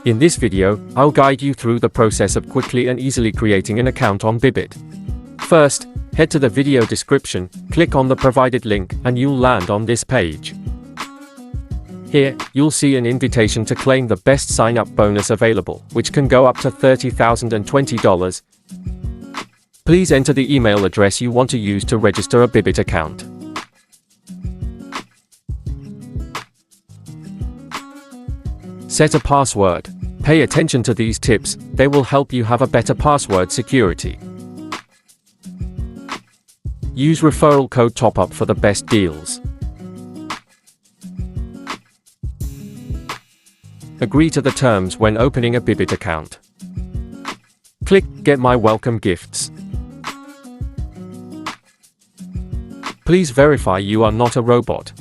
In this video, I'll guide you through the process of quickly and easily creating an account on Bybit. First, head to the video description, click on the provided link, and you'll land on this page. Here, you'll see an invitation to claim the best sign-up bonus available, which can go up to $30,020. Please enter the email address you want to use to register a Bybit account. Set a password. Pay attention to these tips, they will help you have a better password security. Use referral code TOPUP for the best deals. Agree to the terms when opening a Bybit account. Click Get My Welcome Gifts. Please verify you are not a robot.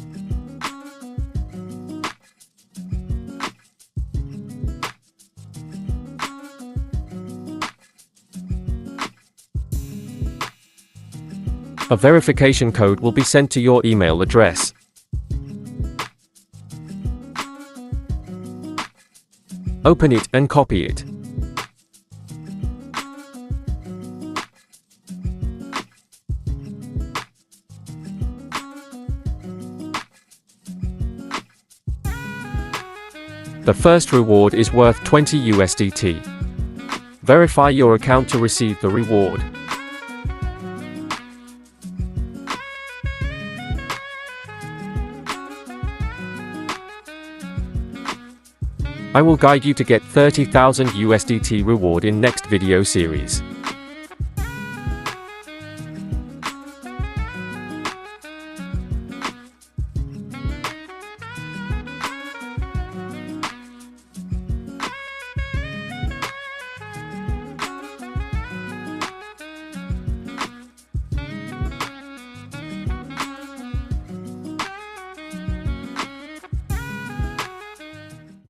A verification code will be sent to your email address. Open it and copy it. The first reward is worth 20 USDT. Verify your account to receive the reward. I will guide you to get 30,000 USDT reward in next video series.